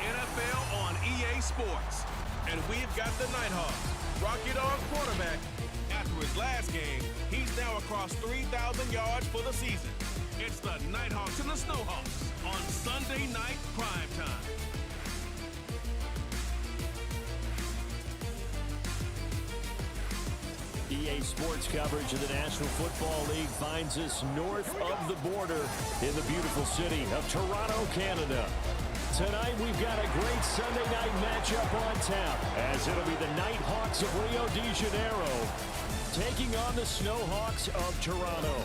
NFL on EA Sports. And we've got the Nighthawks. Rocky Dog quarterback. After his last game, he's now across 3,000 yards for the season. It's the Nighthawks and the Snowhawks on Sunday night primetime. EA Sports coverage of the National Football League finds us north of the border in the beautiful city of Toronto, Canada. Tonight we've got a great Sunday night matchup on tap as it'll be the Nighthawks of Rio de Janeiro taking on the Snowhawks of Toronto.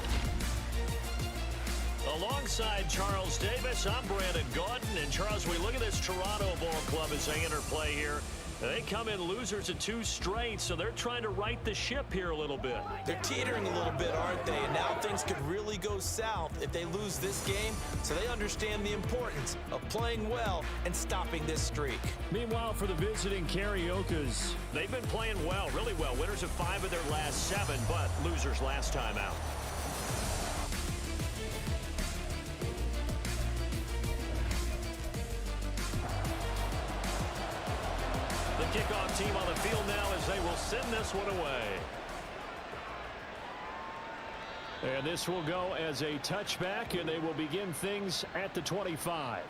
Alongside Charles Davis, I'm Brandon Gordon. And Charles, we look at this Toronto ball club as they enter play here. They come in losers of 2 straight, so they're trying to right the ship here a little bit. They're teetering a little bit, aren't they? And now things could really go south if they lose this game, so they understand the importance of playing well and stopping this streak. Meanwhile, for the visiting Cariocas, they've been playing well, really well. Winners of 5 of their last 7, but losers last time out. The kickoff team on the field now as they will send this one away. And this will go as a touchback, and they will begin things at the 25.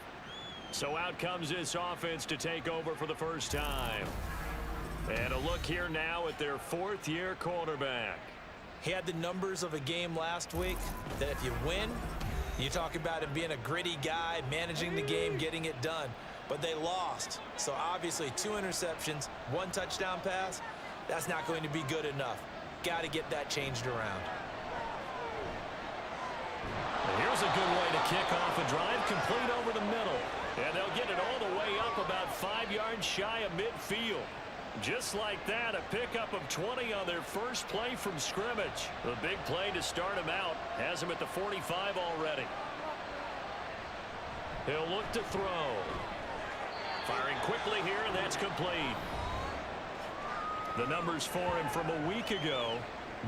So out comes this offense to take over for the first time. And a look here now at their 4th-year quarterback. He had the numbers of a game last week that if you win, you talk about him being a gritty guy, managing the game, getting it done. But they lost. So obviously 2 interceptions, 1 touchdown pass, that's not going to be good enough. Got to get that changed around. And here's a good way to kick off a drive, complete over the middle. And they'll get it all the way up about 5 yards shy of midfield. Just like that, a pickup of 20 on their first play from scrimmage. The big play to start him out has him at the 45 already. He'll look to throw. Firing quickly here, and that's complete. The numbers for him from a week ago: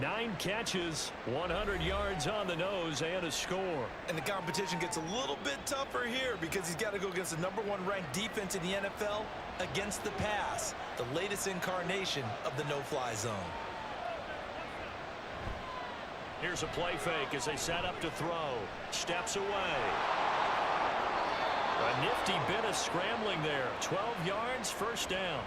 9 catches, 100 yards on the nose, and a score. And the competition gets a little bit tougher here because he's got to go against the #1 ranked defense in the NFL against the pass, the latest incarnation of the no-fly zone. Here's a play fake as they set up to throw. Steps away. A nifty bit of scrambling there. 12 yards, first down.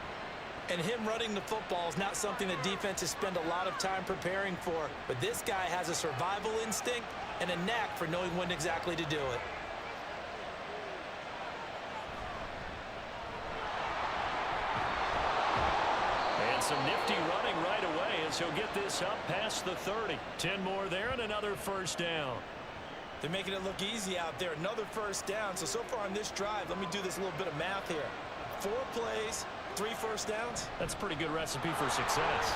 And him running the football is not something the defenses spend a lot of time preparing for. But this guy has a survival instinct and a knack for knowing when exactly to do it. And some nifty running right away as he'll get this up past the 30. 10 more there and another first down. They're making it look easy out there. Another first down. So far on this drive, let me do this little bit of math here. 4 plays, 3 first downs. That's a pretty good recipe for success.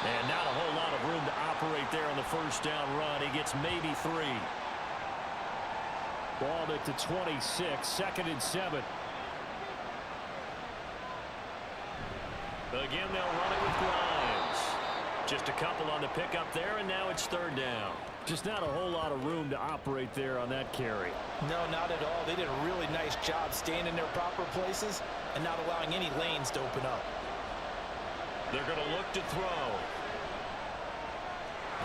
And not a whole lot of room to operate there on the first down run. He gets maybe 3. Ball at the 26, 2nd and 7. Again, they'll run it with Grimes. Just a couple on the pickup there, and now it's 3rd down. Just not a whole lot of room to operate there on that carry. No, not at all. They did a really nice job staying in their proper places and not allowing any lanes to open up. They're going to look to throw.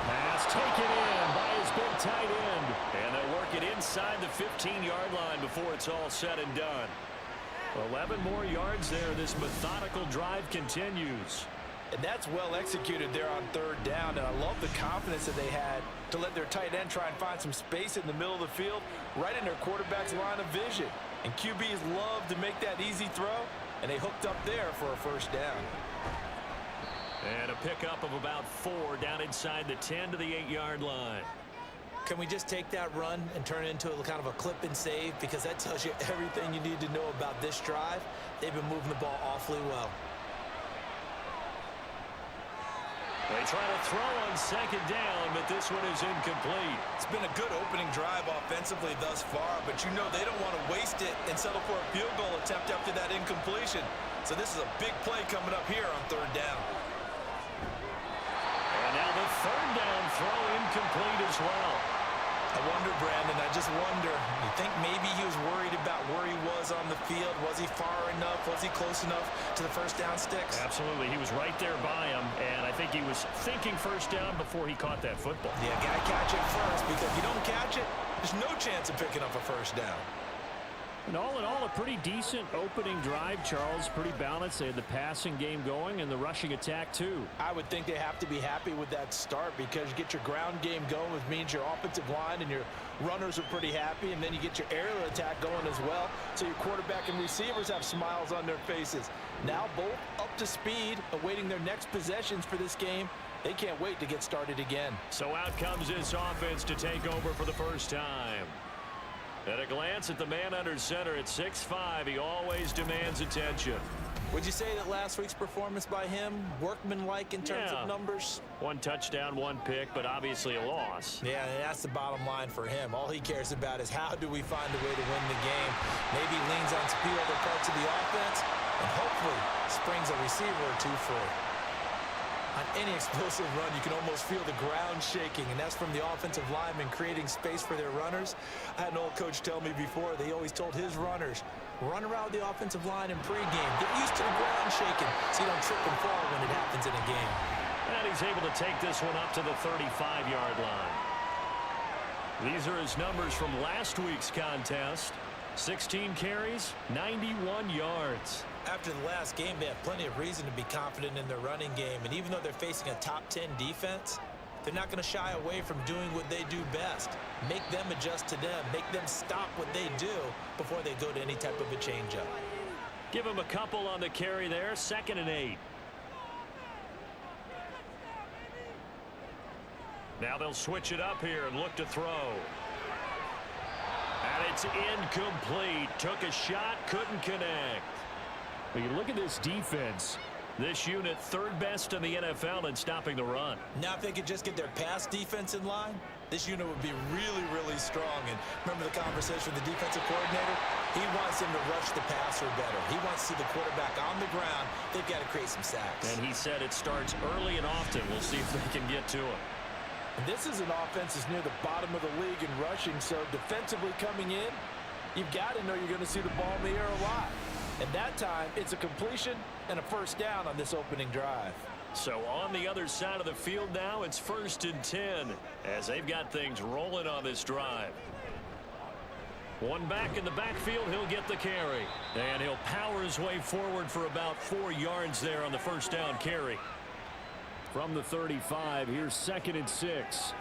Pass taken in by his big tight end. And they'll work it inside the 15-yard line before it's all said and done. 11 more yards there. This methodical drive continues. And that's well executed there on 3rd down. And I love the confidence that they had to let their tight end try and find some space in the middle of the field, right in their quarterback's line of vision. And QBs love to make that easy throw, and they hooked up there for a first down. And a pickup of about 4 down inside the 10 to the 8-yard line. Can we just take that run and turn it into a kind of a clip and save? Because that tells you everything you need to know about this drive. They've been moving the ball awfully well. They try to throw on 2nd down, but this one is incomplete. It's been a good opening drive offensively thus far, but you know they don't want to waste it and settle for a field goal attempt after that incompletion. So this is a big play coming up here on 3rd down. And now the 3rd down throw incomplete as well. I wonder, Brandon, I just wonder. You think maybe he was worried about where he was on the field? Was he far enough? Was he close enough to the first down sticks? Absolutely. He was right there by him, and I think he was thinking first down before he caught that football. Yeah, got to catch it first, because if you don't catch it, there's no chance of picking up a first down. And all in all, a pretty decent opening drive, Charles. Pretty balanced. They had the passing game going and the rushing attack, too. I would think they have to be happy with that start, because you get your ground game going, which means your offensive line and your runners are pretty happy, and then you get your aerial attack going as well. So your quarterback and receivers have smiles on their faces. Now both up to speed, awaiting their next possessions for this game. They can't wait to get started again. So out comes this offense to take over for the first time. At a glance at the man under center at 6'5", he always demands attention. Would you say that last week's performance by him, workmanlike in terms of numbers? 1 touchdown, 1 pick, but obviously a loss. Yeah, and that's the bottom line for him. All he cares about is how do we find a way to win the game. Maybe leans on speed other parts of the offense, and hopefully springs a receiver or two free. On any explosive run, you can almost feel the ground shaking, and that's from the offensive linemen creating space for their runners. I had an old coach tell me before, they always told his runners, run around the offensive line in pregame. Get used to the ground shaking so you don't trip and fall when it happens in a game. And he's able to take this one up to the 35-yard line. These are his numbers from last week's contest. 16 carries, 91 yards. After the last game, they have plenty of reason to be confident in their running game. And even though they're facing a top 10 defense, they're not going to shy away from doing what they do best. Make them adjust to them. Make them stop what they do before they go to any type of a changeup. Give him a couple on the carry there. 2nd and 8. Now they'll switch it up here and look to throw. And it's incomplete. Took a shot, couldn't connect. But you look at this defense. This unit, 3rd best in the NFL in stopping the run. Now, if they could just get their pass defense in line, this unit would be really, really strong. And remember the conversation with the defensive coordinator? He wants them to rush the passer better. He wants to see the quarterback on the ground. They've got to create some sacks. And he said it starts early and often. We'll see if they can get to him. And this is an offense that's near the bottom of the league in rushing, so defensively coming in, you've got to know you're going to see the ball in the air a lot. And that time, it's a completion and a first down on this opening drive. So on the other side of the field now, it's 1st and 10 as they've got things rolling on this drive. One back in the backfield, he'll get the carry. And he'll power his way forward for about 4 yards there on the first down carry. From the 35, here's 2nd and 6.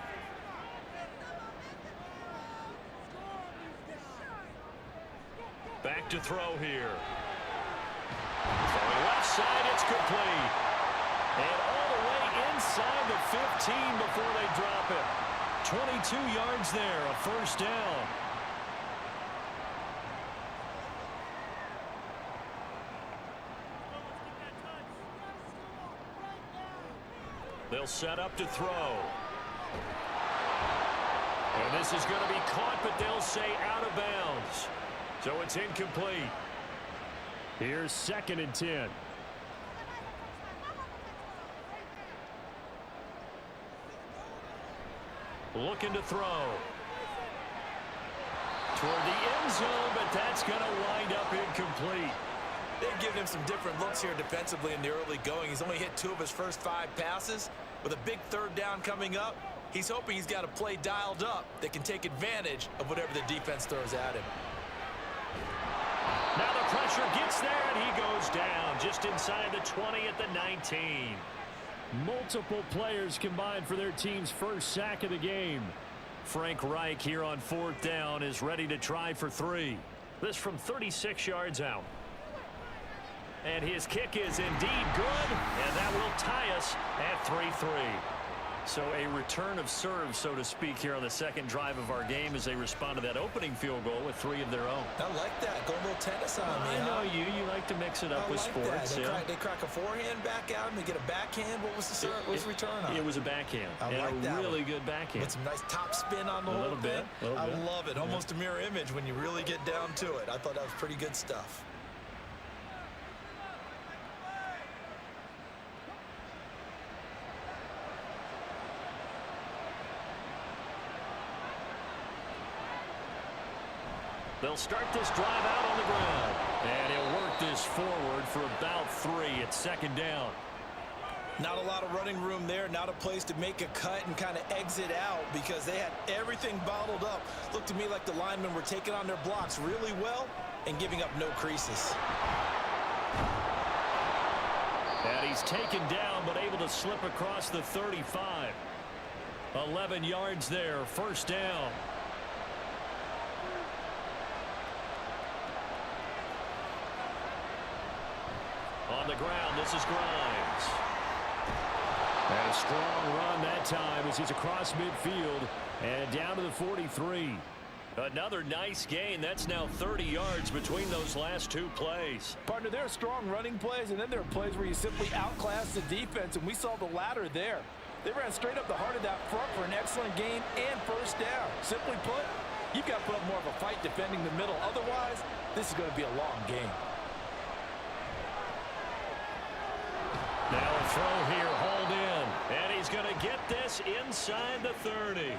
Back to throw here. Throwing left side, it's complete. And all the way inside the 15 before they drop it. 22 yards there, a first down. They'll set up to throw. And this is going to be caught, but they'll say out of bounds. So it's incomplete. Here's 2nd and 10. Looking to throw. Toward the end zone, but that's going to wind up incomplete. They've given him some different looks here defensively in the early going. He's only hit 2 of his first 5 passes. With a big 3rd down coming up, he's hoping he's got a play dialed up that can take advantage of whatever the defense throws at him. Now the pressure gets there, and he goes down just inside the 20 at the 19. Multiple players combined for their team's first sack of the game. Frank Reich here on 4th down is ready to try for 3. This from 36 yards out. And his kick is indeed good, and that will tie us at 3-3. So a return of serve, so to speak, here on the 2nd drive of our game as they respond to that opening field goal with 3 of their own. I like that. Go a little tennis on me, I know you. You like to mix it up with sports. They crack a forehand back out, and they get a backhand. What was the return on? It was a backhand. I like that. Really good backhand. With some nice top spin on the whole thing. I love it. Almost a mirror image when you really get down to it. I thought that was pretty good stuff. They'll start this drive out on the ground. And he'll work this forward for about 3. It's second down. Not a lot of running room there, not a place to make a cut and kind of exit out because they had everything bottled up. Looked to me like the linemen were taking on their blocks really well and giving up no creases. And he's taken down but able to slip across the 35. 11 yards there, first down. On the ground, this is Grimes. And a strong run that time as he's across midfield and down to the 43. Another nice gain. That's now 30 yards between those last 2 plays. Partner, there are strong running plays, and then there are plays where you simply outclass the defense, and we saw the latter there. They ran straight up the heart of that front for an excellent gain and first down. Simply put, you've got to put up more of a fight defending the middle. Otherwise, this is going to be a long game. Now a throw here, hold in, and he's going to get this inside the 30.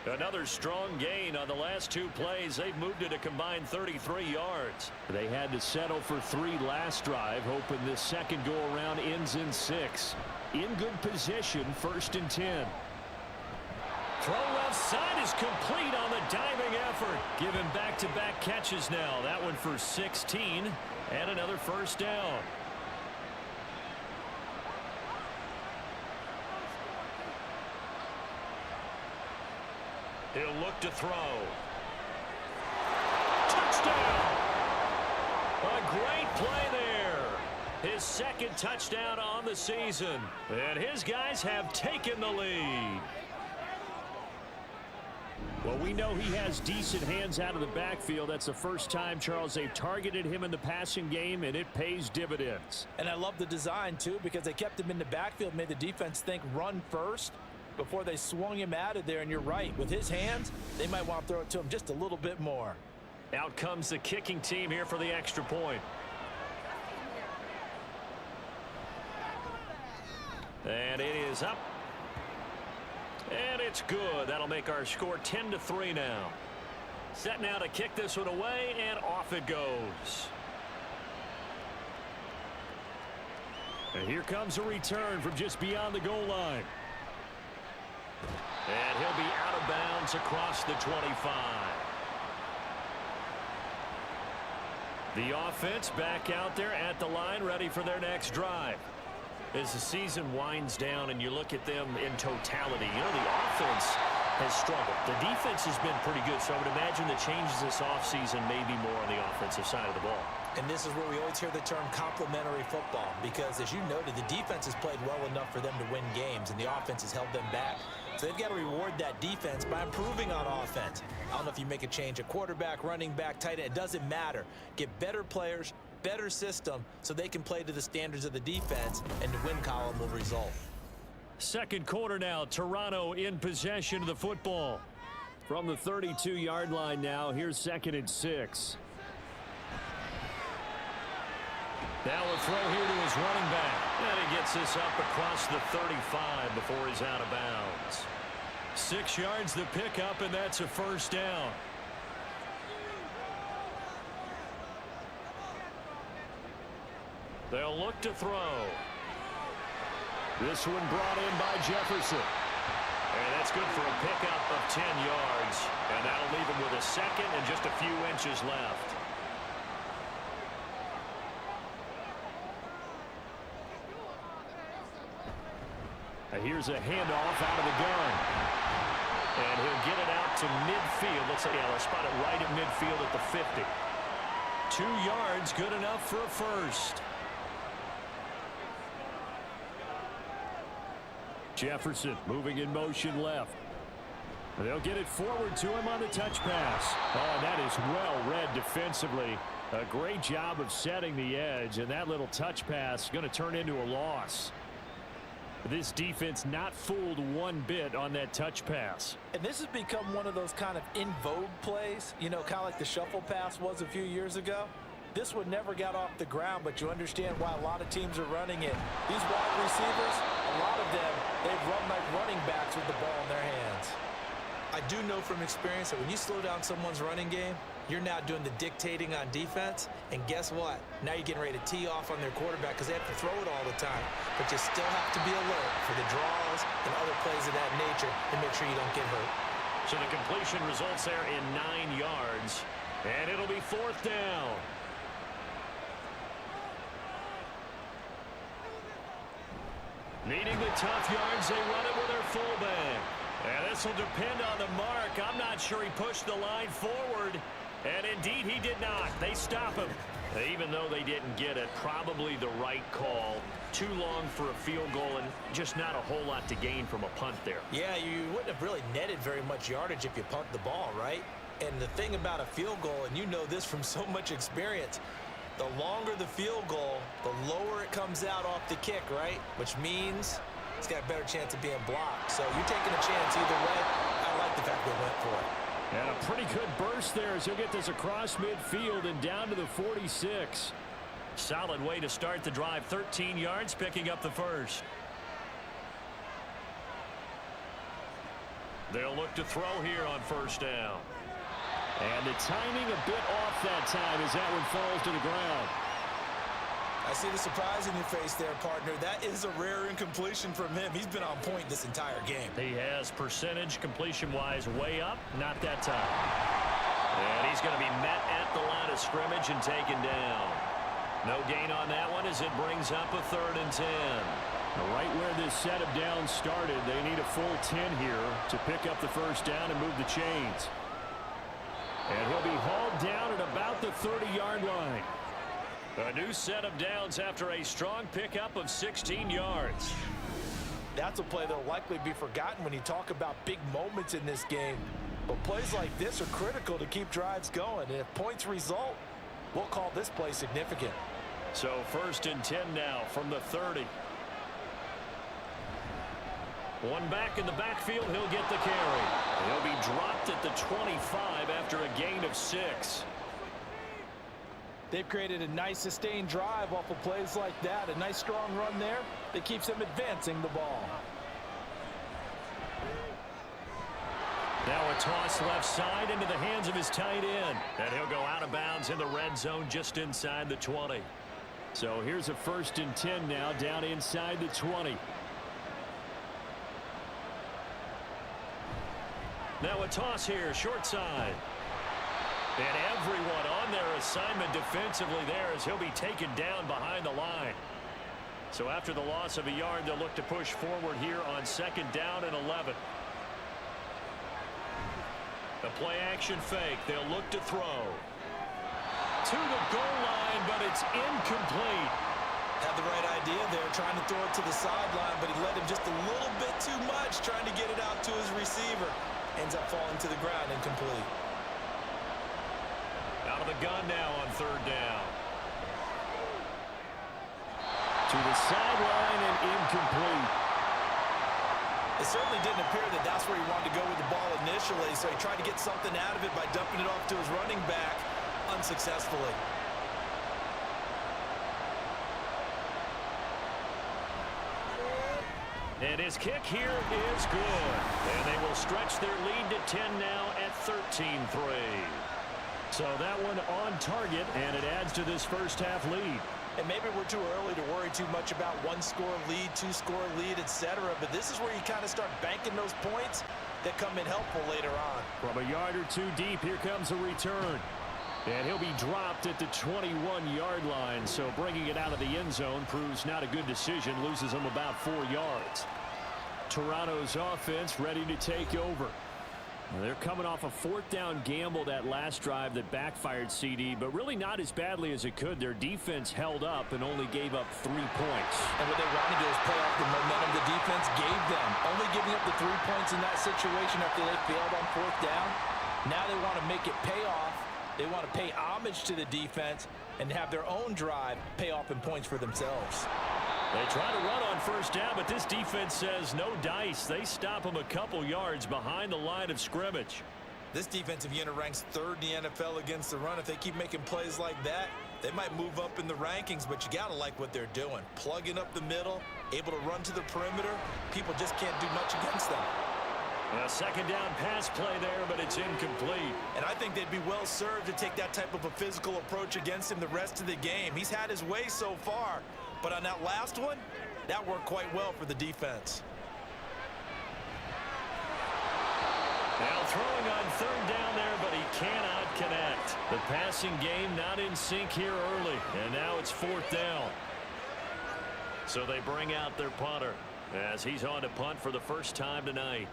Another strong gain on the last 2 plays. They've moved it a combined 33 yards. They had to settle for 3 last drive, hoping this second go-around ends in 6. In good position, 1st and 10. Throw left side is complete on the diving effort. Given back-to-back catches now. That one for 16 and another first down. He'll look to throw. Touchdown! A great play there. His 2nd touchdown on the season. And his guys have taken the lead. Well, we know he has decent hands out of the backfield. That's the first time, Charles, they've targeted him in the passing game, and it pays dividends. And I love the design, too, because they kept him in the backfield, made the defense think run first before they swung him out of there. And you're right, with his hands, they might want to throw it to him just a little bit more. Out comes the kicking team here for the extra point. And it is up. And it's good. That'll make our score 10-3 now. Set now to kick this one away, and off it goes. And here comes a return from just beyond the goal line. And he'll be out of bounds across the 25. The offense back out there at the line, ready for their next drive. As the season winds down and you look at them in totality, you know, the offense has struggled. The defense has been pretty good, so I would imagine the changes this offseason may be more on the offensive side of the ball. And this is where we always hear the term complementary football, because as you noted, the defense has played well enough for them to win games, and the offense has held them back. So they've got to reward that defense by improving on offense. I don't know if you make a change at quarterback, running back, tight end. It doesn't matter. Get better players, better system, so they can play to the standards of the defense, and the win column will result. Second quarter now. Toronto in possession of the football. From the 32-yard line now, here's 2nd and 6. Now a throw here to his running back. And he gets this up across the 35 before he's out of bounds. 6 yards the pickup, and that's a first down. They'll look to throw. This one brought in by Jefferson. And that's good for a pickup of 10 yards. And that'll leave him with a 2nd and just a few inches left. Here's a handoff out of the gun. And he'll get it out to midfield. Let's say, yeah, they'll spot it right at midfield at the 50. 2 yards, good enough for a first. Jefferson moving in motion left. They'll get it forward to him on the touch pass. Oh, and that is well read defensively. A great job of setting the edge, and that little touch pass is going to turn into a loss. This defense not fooled one bit on that touch pass. And this has become one of those kind of in vogue plays, you know, kind of like the shuffle pass was a few years ago. This one never got off the ground, but you understand why a lot of teams are running it. These wide receivers, a lot of them, they've run like running backs with the ball in their hands. I do know from experience that when you slow down someone's running game, You're now doing the dictating on defense, and guess what? Now you're getting ready to tee off on their quarterback because they have to throw it all the time. But you still have to be alert for the draws and other plays of that nature to make sure you don't get hurt. So the completion results there in 9 yards, and it'll be 4th down. Needing the tough yards, they run it with their fullback. And this will depend on the mark. I'm not sure he pushed the line forward. And indeed, he did not. They stop him. Even though they didn't get it, probably the right call. Too long for a field goal and just not a whole lot to gain from a punt there. Yeah, you wouldn't have really netted very much yardage if you punt the ball, right? And the thing about a field goal, and you know this from so much experience, the longer the field goal, the lower it comes out off the kick, right? Which means it's got a better chance of being blocked. So you're taking a chance either way. I like the fact they went for it. And a pretty good burst there as he'll get this across midfield and down to the 46. Solid way to start the drive. 13 yards, picking up the first. They'll look to throw here on 1st down. And the timing a bit off that time as that one falls to the ground. I see the surprise in your face there, partner. That is a rare incompletion from him. He's been on point this entire game. He has percentage completion-wise way up, not that time. And he's going to be met at the line of scrimmage and taken down. No gain on that one as it brings up a 3rd and 10. Right where this set of downs started, they need a full 10 here to pick up the 1st down and move the chains. And he'll be hauled down at about the 30-yard line. A new set of downs after a strong pickup of 16 yards. That's a play that'll likely be forgotten when you talk about big moments in this game. But plays like this are critical to keep drives going. And if points result, we'll call this play significant. So 1st and 10 now from the 30. One back in the backfield, he'll get the carry. He'll be dropped at the 25 after a gain of 6. They've created a nice sustained drive off of plays like that. A nice strong run there that keeps them advancing the ball. Now a toss left side into the hands of his tight end. And he'll go out of bounds in the red zone just inside the 20. So here's a 1st and 10 now down inside the 20. Now a toss here, short side. And everyone on their assignment defensively there as he'll be taken down behind the line. So after the loss of a yard, they'll look to push forward here on 2nd down and 11. The play action fake. They'll look to throw. To the goal line, but it's incomplete. Had the right idea there, trying to throw it to the sideline, but he led him just a little bit too much, trying to get it out to his receiver. Ends up falling to the ground, incomplete. Out of the gun now on 3rd down. To the sideline and incomplete. It certainly didn't appear that that's where he wanted to go with the ball initially, so he tried to get something out of it by dumping it off to his running back unsuccessfully. And his kick here is good. And they will stretch their lead to 10 now at 13-3. So that one on target, and it adds to this 1st half lead. And maybe we're too early to worry too much about 1-score lead, 2-score lead, etc. But this is where you kind of start banking those points that come in helpful later on. From a yard or two deep, here comes a return. And he'll be dropped at the 21-yard line. So bringing it out of the end zone proves not a good decision. Loses him about 4 yards. Toronto's offense ready to take over. They're coming off a 4th down gamble that last drive that backfired CD, but really not as badly as it could. Their defense held up and only gave up 3 points. And what they wanted to do is play off the momentum the defense gave them. Only giving up the 3 points in that situation after they failed on 4th down. Now they want to make it pay off. They want to pay homage to the defense and have their own drive pay off in points for themselves. They try to run on 1st down, but this defense says no dice. They stop them a couple yards behind the line of scrimmage. This defensive unit ranks 3rd in the NFL against the run. If they keep making plays like that, they might move up in the rankings, but you got to like what they're doing. Plugging up the middle, able to run to the perimeter. People just can't do much against them. A second down pass play there, but it's incomplete. And I think they'd be well served to take that type of a physical approach against him the rest of the game. He's had his way so far, but on that last one, that worked quite well for the defense. Now throwing on third down there, but he cannot connect. The passing game not in sync here early, and now it's fourth down. So they bring out their punter as he's on to punt for the first time tonight.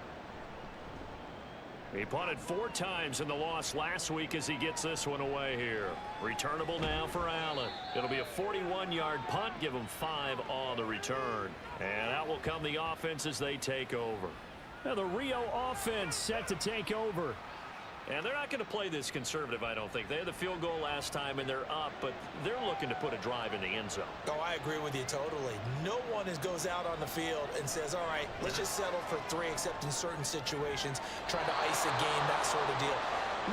He punted 4 times in the loss last week as he gets this one away here. Returnable now for Allen. It'll be a 41-yard punt, give him 5 on the return. And out will come the offense as they take over. Now the Rio offense set to take over. And they're not going to play this conservative, I don't think. They had the field goal last time, and they're up, but they're looking to put a drive in the end zone. Oh, I agree with you totally. No one goes out on the field and says, all right, let's just settle for 3, except in certain situations, trying to ice a game, that sort of deal.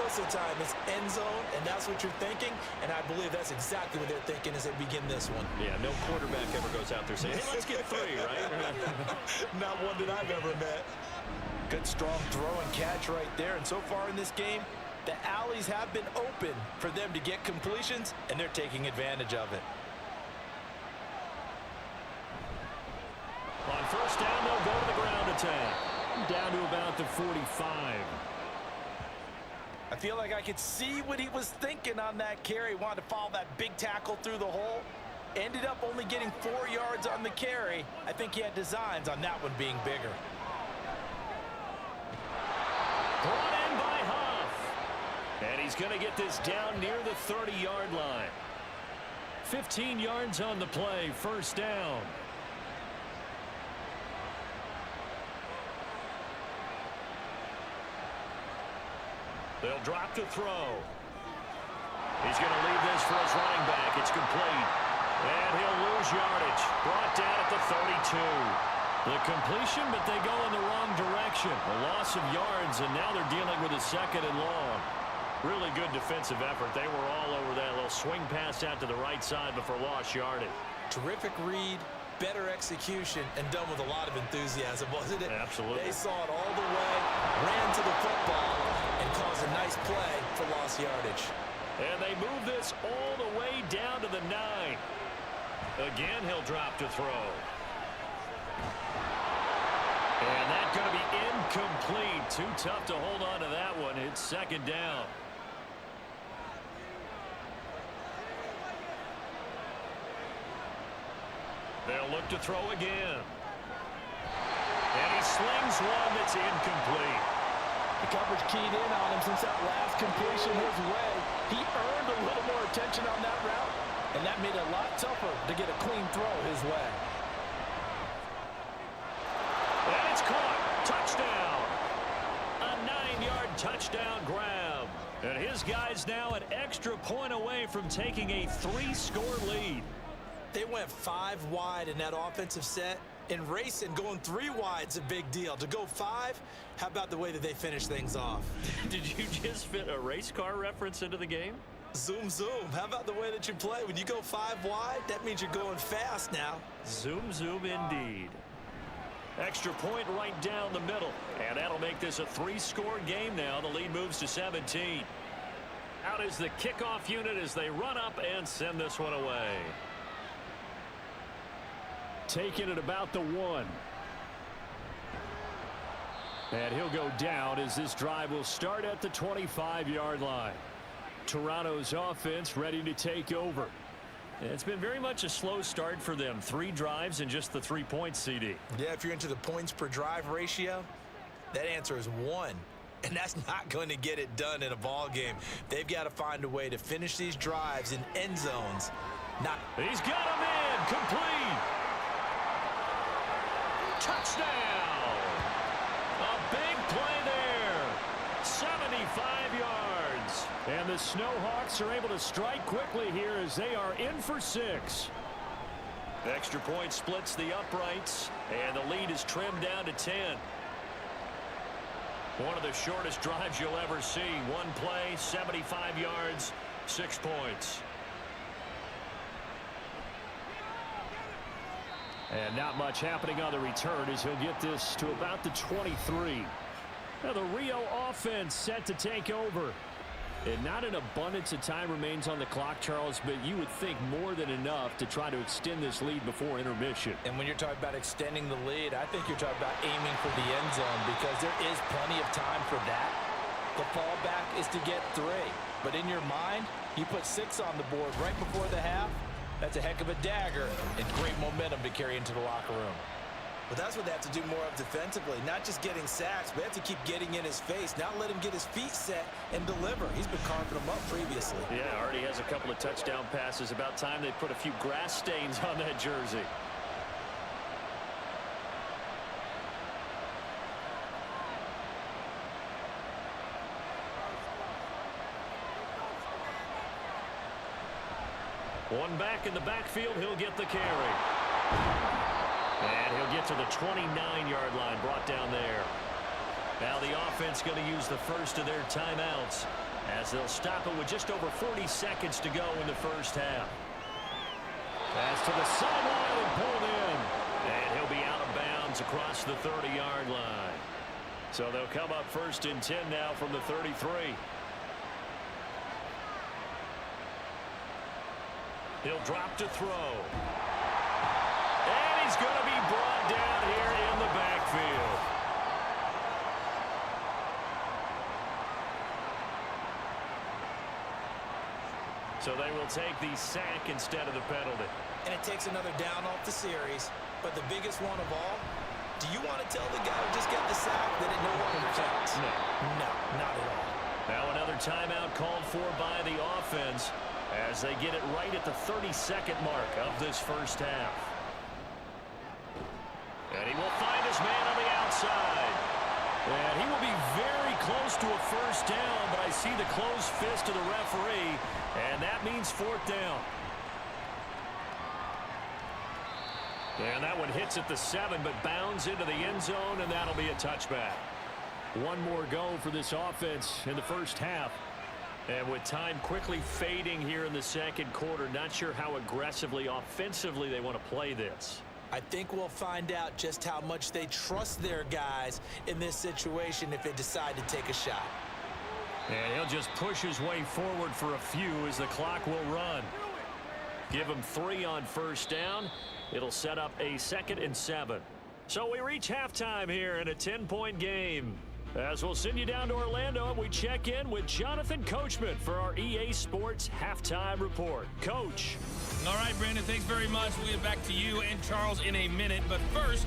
Most of the time, it's end zone, and that's what you're thinking, and I believe that's exactly what they're thinking as they begin this one. Yeah, no quarterback ever goes out there saying, hey, let's get 3, right? Not one that I've ever met. Good strong throw and catch right there. And so far in this game, the alleys have been open for them to get completions, and they're taking advantage of it. On first down, they'll go to the ground attack. Down to about the 45. I feel like I could see what he was thinking on that carry. Wanted to follow that big tackle through the hole. Ended up only getting 4 yards on the carry. I think he had designs on that one being bigger. Brought in by Huff. And he's going to get this down near the 30-yard line. 15 yards on the play, first down. They'll drop to throw. He's going to leave this for his running back. It's complete. And he'll lose yardage. Brought down at the 32. The completion, but they go in the wrong direction. A loss of yards, and now they're dealing with a second and long. Really good defensive effort. They were all over that little swing pass out to the right side before lost yardage. Terrific read, better execution, and done with a lot of enthusiasm, wasn't it? Absolutely. They saw it all the way, ran to the football, and caused a nice play for lost yardage. And they move this all the way down to the 9. Again, he'll drop to throw. And that's going to be incomplete. Too tough to hold on to that one. It's second down. They'll look to throw again. And he slings one that's incomplete. The coverage keyed in on him since that last completion his way. He earned a little more attention on that route, and that made it a lot tougher to get a clean throw his way. And it's caught. Touchdown. A 9-yard touchdown grab. And his guy's now an extra point away from taking a 3-score lead. They went 5 wide in that offensive set. And racing, going 3 wide's a big deal. To go 5, how about the way that they finish things off? Did you just fit a race car reference into the game? Zoom, zoom. How about the way that you play? When you go 5 wide, that means you're going fast now. Zoom, zoom indeed. Extra point right down the middle. And that'll make this a 3-score game now. The lead moves to 17. Out is the kickoff unit as they run up and send this one away. Taking it about the 1. And he'll go down as this drive will start at the 25-yard line. Toronto's offense ready to take over. It's been very much a slow start for them. 3 drives and just the 3 points, CD. Yeah, if you're into the points per drive ratio, that answer is 1. And that's not going to get it done in a ball game. They've got to find a way to finish these drives in end zones. He's got him in. Complete. Touchdown. A big play there. 75 yards. And the Snowhawks are able to strike quickly here as they are in for 6. Extra point splits the uprights, and the lead is trimmed down to 10. One of the shortest drives you'll ever see. 1 play, 75 yards, 6 points. And not much happening on the return as he'll get this to about the 23. Now the Rio offense set to take over. And not an abundance of time remains on the clock, Charles, but you would think more than enough to try to extend this lead before intermission. And when you're talking about extending the lead, I think you're talking about aiming for the end zone because there is plenty of time for that. The fallback is to get 3. But in your mind, you put 6 on the board right before the half. That's a heck of a dagger and great momentum to carry into the locker room. But that's what they have to do more of defensively, not just getting sacks, but they have to keep getting in his face, not let him get his feet set and deliver. He's been carving them up previously. Yeah, already has a couple of touchdown passes. About time they put a few grass stains on that jersey. One back in the backfield, he'll get the carry. And he'll get to the 29-yard line, brought down there. Now the offense going to use the first of their timeouts as they'll stop it with just over 40 seconds to go in the first half. Pass to the sideline and pulled in. And he'll be out of bounds across the 30-yard line. So they'll come up 1st and 10 now from the 33. He'll drop to throw. And he's going to be brought down here in the backfield. So they will take the sack instead of the penalty. And it takes another down off the series. But the biggest one of all, do you want to tell the guy who just got the sack that it no longer counts? No. No, not at all. Now another timeout called for by the offense as they get it right at the 32nd mark of this first half. And he will find his man on the outside. And he will be very close to a first down, but I see the closed fist of the referee, and that means 4th down. And that one hits at the 7, but bounds into the end zone, and that'll be a touchback. One more go for this offense in the first half. And with time quickly fading here in the second quarter, not sure how aggressively, offensively they want to play this. I think we'll find out just how much they trust their guys in this situation if they decide to take a shot. And he'll just push his way forward for a few as the clock will run. Give him 3 on first down. It'll set up a 2nd and 7. So we reach halftime here in a 10-point game. As we'll send you down to Orlando, and we check in with Jonathan Coachman for our EA Sports Halftime Report. Coach. All right, Brandon, thanks very much. We'll get back to you and Charles in a minute. But first,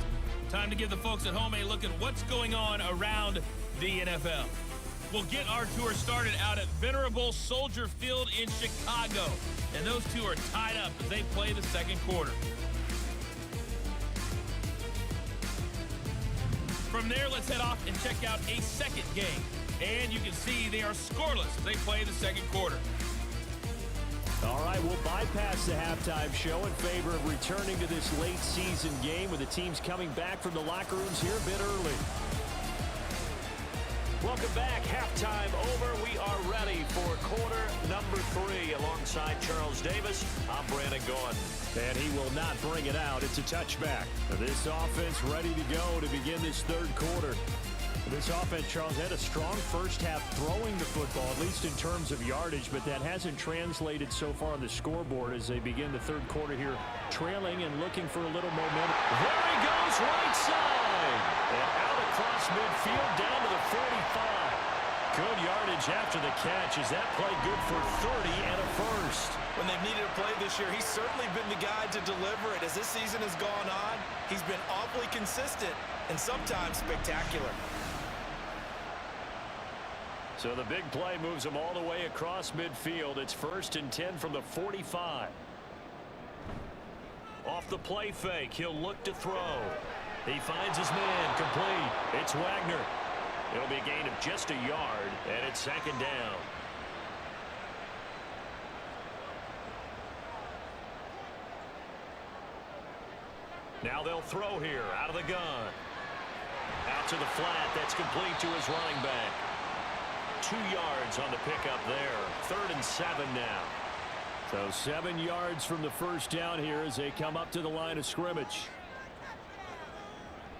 time to give the folks at home a look at what's going on around the NFL. We'll get our tour started out at Venerable Soldier Field in Chicago. And those two are tied up as they play the second quarter. From there, let's head off and check out a second game. And you can see they are scoreless as they play the second quarter. All right, we'll bypass the halftime show in favor of returning to this late season game with the teams coming back from the locker rooms here a bit early. Welcome back. Halftime over. We are ready for quarter number 3 alongside Charles Davis. I'm Brandon Gaudin. And he will not bring it out. It's a touchback. This offense ready to go to begin this third quarter. This offense, Charles, had a strong first half throwing the football, at least in terms of yardage, but that hasn't translated so far on the scoreboard as they begin the third quarter here, trailing and looking for a little momentum. There he goes, right side. And out across midfield, down to the 45. Good yardage after the catch. Is that play good for 30 and a first? When they've needed a play this year, he's certainly been the guy to deliver it. As this season has gone on, he's been awfully consistent and sometimes spectacular. So the big play moves him all the way across midfield. It's 1st and 10 from the 45. Off the play fake, he'll look to throw. He finds his man, complete. It's Wagner. It'll be a gain of just a yard, and it's 2nd down. Now they'll throw here, out of the gun. Out to the flat, that's complete to his running back. 2 yards on the pickup there. 3rd and 7 now. So 7 yards from the first down here as they come up to the line of scrimmage.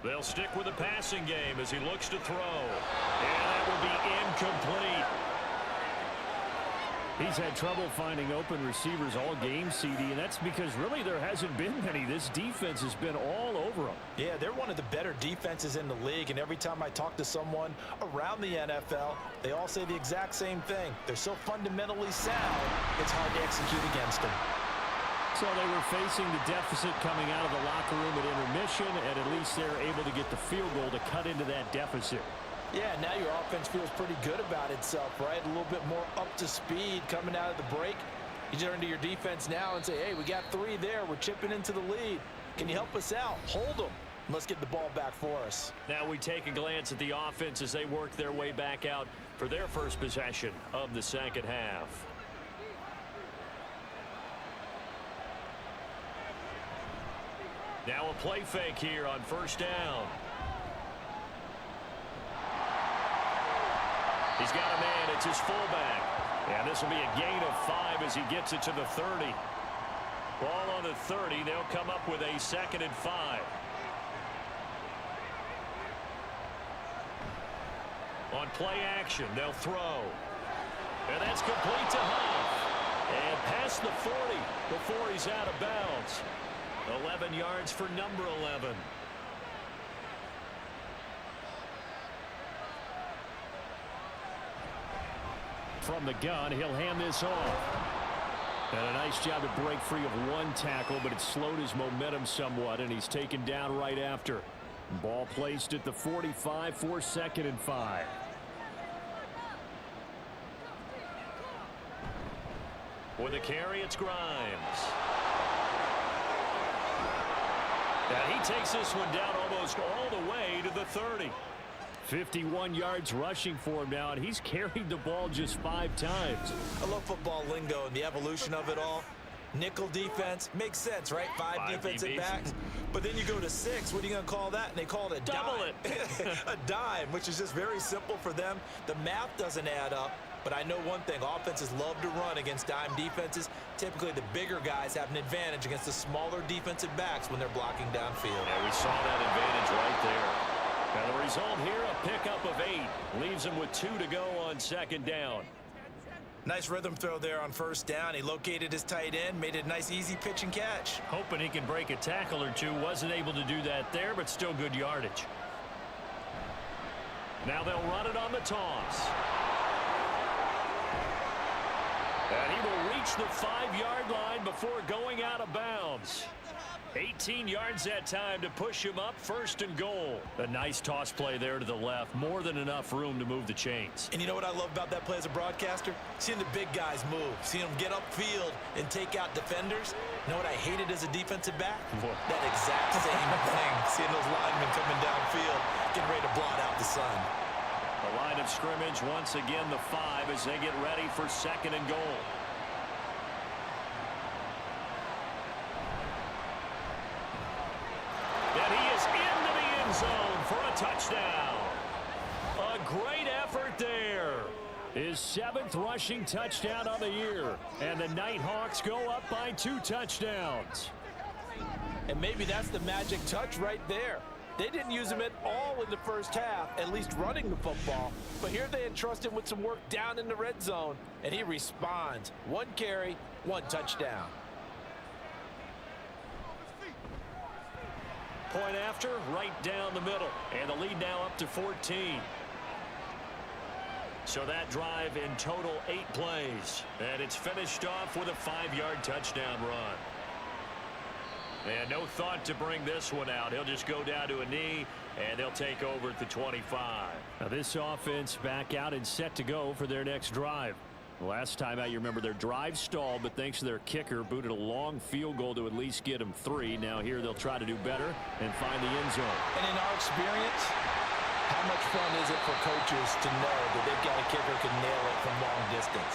They'll stick with the passing game as he looks to throw. And that will be incomplete. He's had trouble finding open receivers all game, CD, and that's because really there hasn't been many. This defense has been all over them. Yeah, they're one of the better defenses in the league, and every time I talk to someone around the NFL, they all say the exact same thing. They're so fundamentally sound, it's hard to execute against them. So they were facing the deficit coming out of the locker room at intermission, and at least they're able to get the field goal to cut into that deficit. Yeah, now your offense feels pretty good about itself, right? A little bit more up to speed coming out of the break. You turn to your defense now and say, hey, we got 3 there. We're chipping into the lead. Can you help us out? Hold them. Let's get the ball back for us. Now we take a glance at the offense as they work their way back out for their first possession of the second half. Now a play fake here on first down. He's got a man. It's his fullback. And this will be a gain of 5 as he gets it to the 30. Ball on the 30. They'll come up with a 2nd and 5. On play action, they'll throw. And that's complete to Huff. And past the 40 before he's out of bounds. 11 yards for number 11. From the gun, he'll hand this off. And a nice job to break free of 1 tackle, but it slowed his momentum somewhat, and he's taken down right after. Ball placed at the 45 for 2nd and 5. With a carry, it's Grimes. And he takes this one down almost all the way to the 30. 51 yards rushing for him now, and he's carried the ball just 5 times. I love football lingo and the evolution of it all. Nickel defense makes sense, right? 5 defensive backs. But then you go to 6. What are you going to call that? And they call it a double dime. it. A dime, which is just very simple for them. The math doesn't add up. But I know one thing, offenses love to run against dime defenses. Typically, the bigger guys have an advantage against the smaller defensive backs when they're blocking downfield. Yeah, we saw that advantage right there. And the result here, a pickup of 8. Leaves him with 2 to go on 2nd down. Nice rhythm throw there on first down. He located his tight end, made it a nice, easy pitch and catch. Hoping he can break a tackle or 2. Wasn't able to do that there, but still good yardage. Now they'll run it on the toss. And he will reach the 5-yard line before going out of bounds. 18 yards that time to push him up, 1st and goal. A nice toss play there to the left. More than enough room to move the chains. And you know what I love about that play as a broadcaster? Seeing the big guys move. Seeing them get upfield and take out defenders. You know what I hated as a defensive back? What? That exact same thing. Seeing those linemen coming downfield, getting ready to blot out the sun. The line of scrimmage, once again, the 5 as they get ready for 2nd and goal. And he is into the end zone for a touchdown. A great effort there. His 7th rushing touchdown of the year. And the Nighthawks go up by 2 touchdowns. And maybe that's the magic touch right there. They didn't use him at all in the first half, at least running the football. But here they entrust him with some work down in the red zone, and he responds. 1 carry, 1 touchdown. Point after, right down the middle. And the lead now up to 14. So that drive in total 8 plays. And it's finished off with a 5-yard touchdown run. And no thought to bring this one out. He'll just go down to a knee, and they'll take over at the 25. Now this offense back out and set to go for their next drive. Last time out, you remember their drive stalled, but thanks to their kicker, booted a long field goal to at least get them 3. Now here they'll try to do better and find the end zone. And in our experience, how much fun is it for coaches to know that they've got a kicker who can nail it from long distance?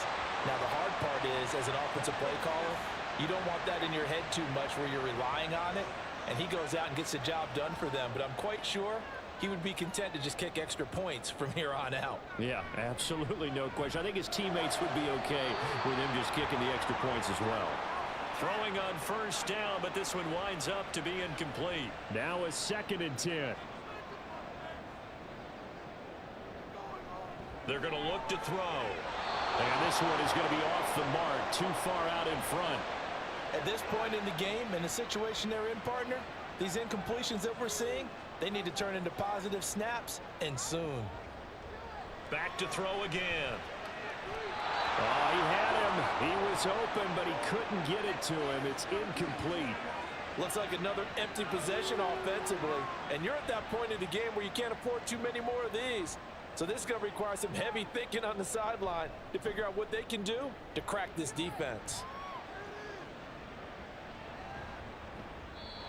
Now the hard part is, as an offensive play caller, you don't want that in your head too much where you're relying on it, and he goes out and gets the job done for them. But I'm quite sure he would be content to just kick extra points from here on out. Yeah, absolutely no question. I think his teammates would be okay with him just kicking the extra points as well. Throwing on first down, but this one winds up to be incomplete. Now a 2nd and 10. They're going to look to throw. And this one is going to be off the mark, too far out in front. At this point in the game, in the situation they're in, partner, these incompletions that we're seeing, they need to turn into positive snaps, and soon. Back to throw again. Oh, he had him. He was open, but he couldn't get it to him. It's incomplete. Looks like another empty possession offensively. And you're at that point in the game where you can't afford too many more of these. So this is going to require some heavy thinking on the sideline to figure out what they can do to crack this defense.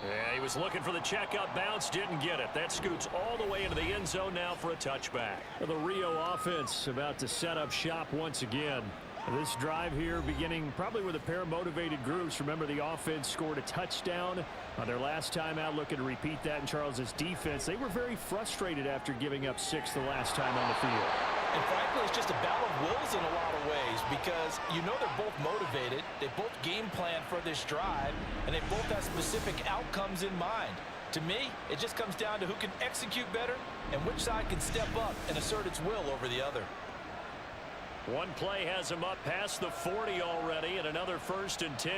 Yeah, he was looking for the checkup bounce, didn't get it. That scoots all the way into the end zone now for a touchback. The Rio offense about to set up shop once again. This drive here beginning probably with a pair of motivated groups. Remember, the offense scored a touchdown on their last time out, looking to repeat that in Charles's defense. They were very frustrated after giving up 6 the last time on the field. And frankly, it's just a battle of wills in a lot of ways because you know they're both motivated. They both game plan for this drive, and they both have specific outcomes in mind. To me, it just comes down to who can execute better and which side can step up and assert its will over the other. One play has him up past the 40 already, and another 1st and 10.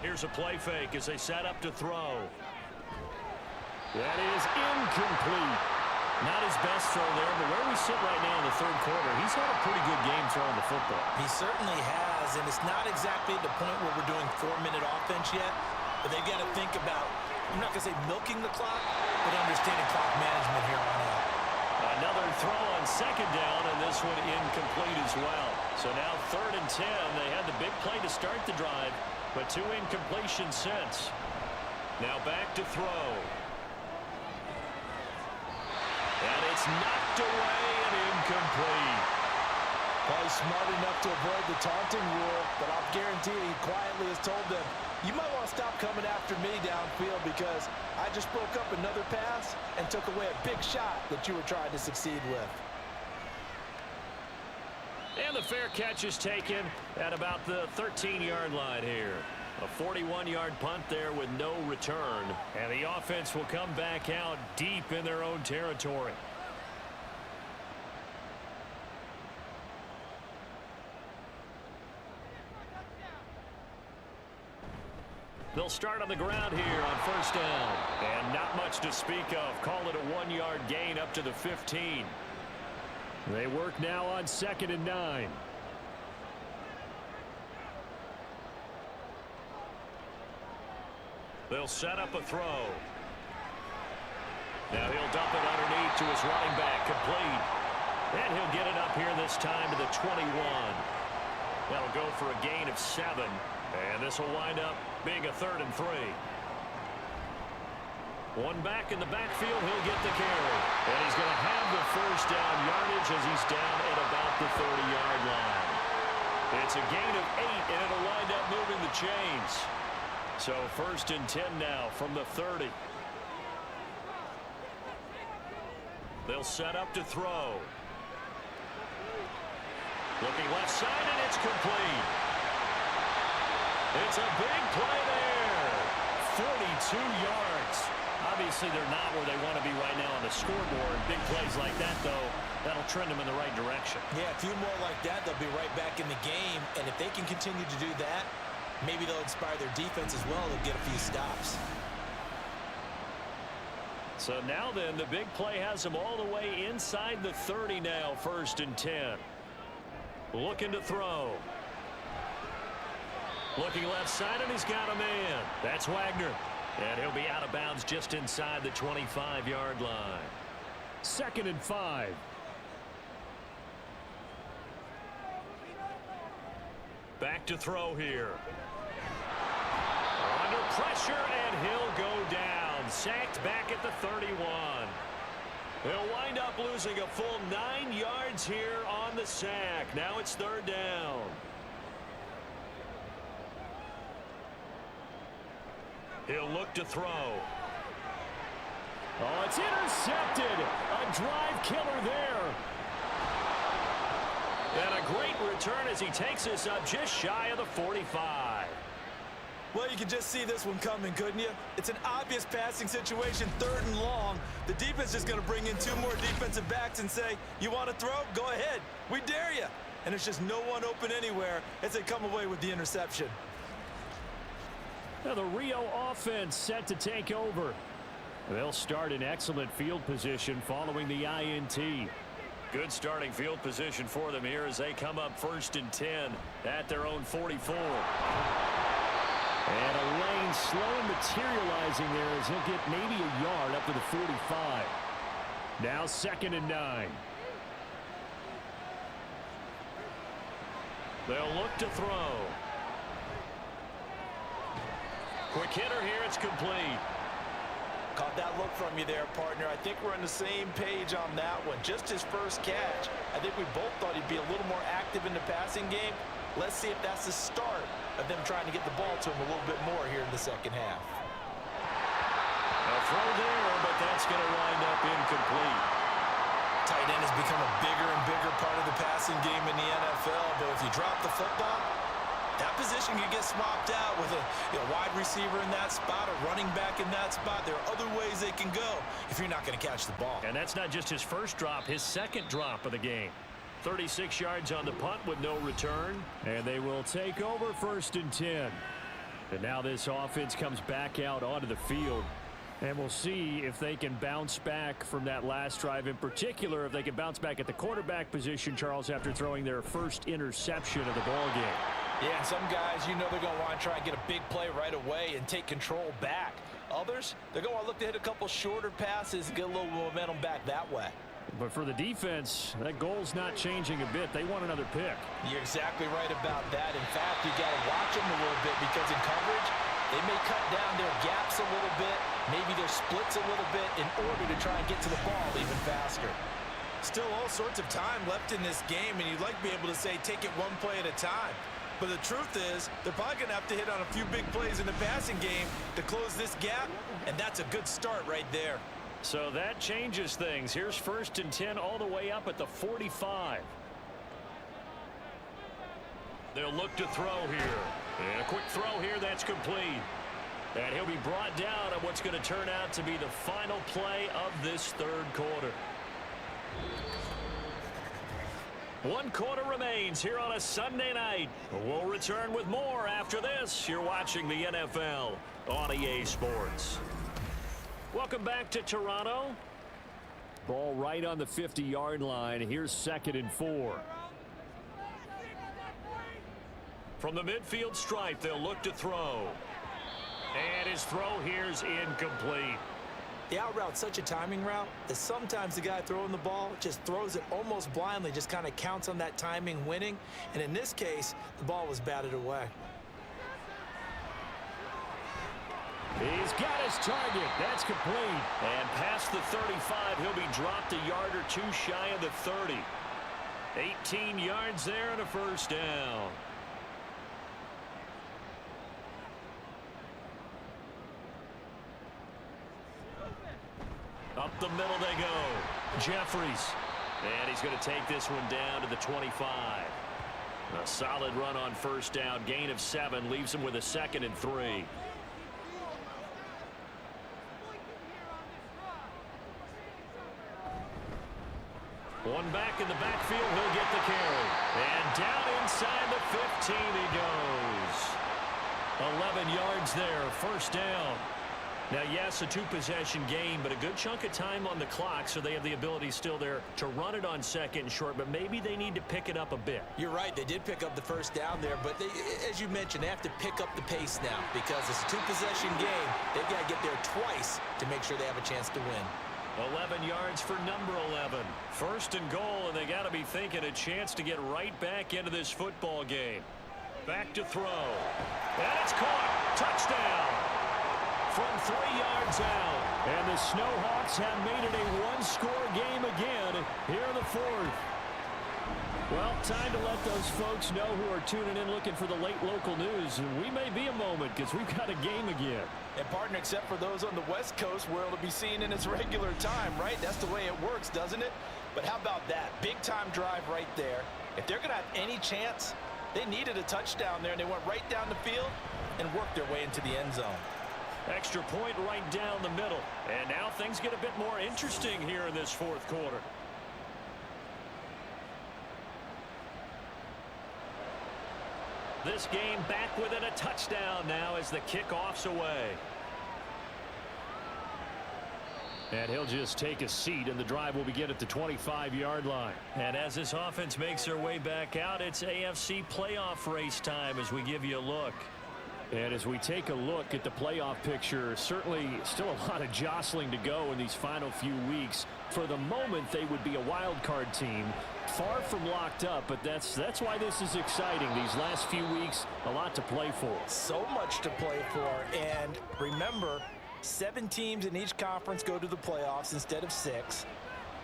Here's a play fake as they set up to throw. That is incomplete. Not his best throw there, but where we sit right now in the 3rd quarter, he's had a pretty good game throwing the football. He certainly has, and it's not exactly at the point where we're doing 4-minute offense yet, but they've got to think about, I'm not going to say milking the clock, but understanding clock management here on out. Another throw on 2nd down, and this one incomplete as well. So now 3rd and 10. They had the big play to start the drive, but 2 incompletions since. Now back to throw. And it's knocked away and incomplete. Well, he's smart enough to avoid the taunting rule, but I'll guarantee he quietly has told them, you might want to stop coming after me downfield because I just broke up another pass and took away a big shot that you were trying to succeed with. And the fair catch is taken at about the 13-yard line here. A 41-yard punt there with no return. And the offense will come back out deep in their own territory. They'll start on the ground here on 1st down. And not much to speak of. Call it a 1-yard gain up to the 15. They work now on 2nd and 9. They'll set up a throw. Now he'll dump it underneath to his running back, complete. And he'll get it up here this time to the 21. That'll go for a gain of 7. And this will wind up being a 3rd and 3. One back in the backfield, he'll get the carry. And he's going to have the 1st down yardage as he's down at about the 30-yard line. It's a gain of 8, and it'll wind up moving the chains. So 1st and 10 now from the 30. They'll set up to throw. Looking left side, and it's complete. It's a big play there. 42 yards. Obviously, they're not where they want to be right now on the scoreboard. Big plays like that, though, that'll trend them in the right direction. Yeah, a few more like that, they'll be right back in the game. And if they can continue to do that, maybe they'll inspire their defense as well to get a few stops. So now then, the big play has them all the way inside the 30 now, 1st and 10. Looking to throw. Looking left side, and he's got a man. That's Wagner. And he'll be out of bounds just inside the 25-yard line. 2nd and 5. Back to throw here. Under pressure, and he'll go down. Sacked back at the 31. He'll wind up losing a full 9 yards here on the sack. Now it's 3rd down. He'll look to throw. Oh, it's intercepted. A drive killer there. And a great return as he takes us up just shy of the 45. Well, you can just see this one coming, couldn't you? It's an obvious passing situation, 3rd and long. The defense is going to bring in 2 more defensive backs and say, you want to throw? Go ahead. We dare you. And there's just no one open anywhere as they come away with the interception. Now the Rio offense set to take over. They'll start in excellent field position following the INT. Good starting field position for them here as they come up 1st and 10 at their own 44. And a lane slow materializing there as he'll get maybe a yard up to the 45. Now 2nd and 9. They'll look to throw. Quick hitter here. It's complete. Caught that look from you there, partner. I think we're on the same page on that one. Just his first catch. I think we both thought he'd be a little more active in the passing game. Let's see if that's the start of them trying to get the ball to him a little bit more here in the 2nd half. A throw there, but that's going to wind up incomplete. Tight end has become a bigger and bigger part of the passing game in the NFL, but if you drop the football, that position can get swapped out with a wide receiver in that spot, a running back in that spot. There are other ways they can go if you're not going to catch the ball. And that's not just his first drop, his 2nd drop of the game. 36 yards on the punt with no return. And they will take over 1st and 10. And now this offense comes back out onto the field. And we'll see if they can bounce back from that last drive. In particular, if they can bounce back at the quarterback position, Charles, after throwing their first interception of the ball game. Yeah, and some guys, they're going to want to try and get a big play right away and take control back. Others, they're going to look to hit a couple shorter passes and get a little momentum back that way. But for the defense, that goal's not changing a bit. They want another pick. You're exactly right about that. In fact, you got to watch them a little bit because in coverage, they may cut down their gaps a little bit, maybe their splits a little bit in order to try and get to the ball even faster. Still all sorts of time left in this game, and you'd like to be able to say take it one play at a time. But the truth is, they're probably going to have to hit on a few big plays in the passing game to close this gap, and that's a good start right there. So that changes things. Here's 1st and 10 all the way up at the 45. They'll look to throw here. And a quick throw here that's complete. And he'll be brought down on what's going to turn out to be the final play of this 3rd quarter. 1 quarter remains here on a Sunday night. We'll return with more after this. You're watching the NFL on EA Sports. Welcome back to Toronto. Ball right on the 50-yard line. Here's 2nd and 4. From the midfield stripe, they'll look to throw. And his throw here's incomplete. The out route's such a timing route that sometimes the guy throwing the ball just throws it almost blindly, just kind of counts on that timing winning. And in this case, the ball was batted away. He's got his target. That's complete. And past the 35, he'll be dropped a yard or 2 shy of the 30. 18 yards there and a 1st down. Up the middle they go. Jeffries. And he's going to take this one down to the 25. A solid run on 1st down. Gain of 7 leaves him with a 2nd and 3. One back in the backfield. He'll get the carry. And down inside the 15 he goes. 11 yards there. 1st down. Now, yes, a 2-possession game, but a good chunk of time on the clock, so they have the ability still there to run it on 2nd and short, but maybe they need to pick it up a bit. You're right. They did pick up the 1st down there, but as you mentioned, they have to pick up the pace now because it's a 2-possession game. They've got to get there twice to make sure they have a chance to win. 11 yards for number 11. 1st and goal, and they got to be thinking a chance to get right back into this football game. Back to throw. And it's caught. Touchdown. From 3 yards out. And the Snowhawks have made it a 1-score game again here in the 4th. Well, time to let those folks know who are tuning in looking for the late local news. We may be a moment because we've got a game again. And partner, except for those on the West Coast where it'll be seen in its regular time, right? That's the way it works, doesn't it? But how about that? Big time drive right there. If they're going to have any chance, they needed a touchdown there and they went right down the field. and work their way into the end zone. Extra point right down the middle. And now things get a bit more interesting here in this fourth quarter. This game back within a touchdown now as the kickoff's away. And he'll just take a seat, and the drive will begin at the 25-yard line. And as this offense makes their way back out, it's AFC playoff race time as we give you a look. And as we take a look at the playoff picture, certainly still a lot of jostling to go in these final few weeks. For the moment, they would be a wild card team, far from locked up, but that's why this is exciting. These last few weeks, a lot to play for. So much to play for, and remember, 7 teams in each conference go to the playoffs instead of 6.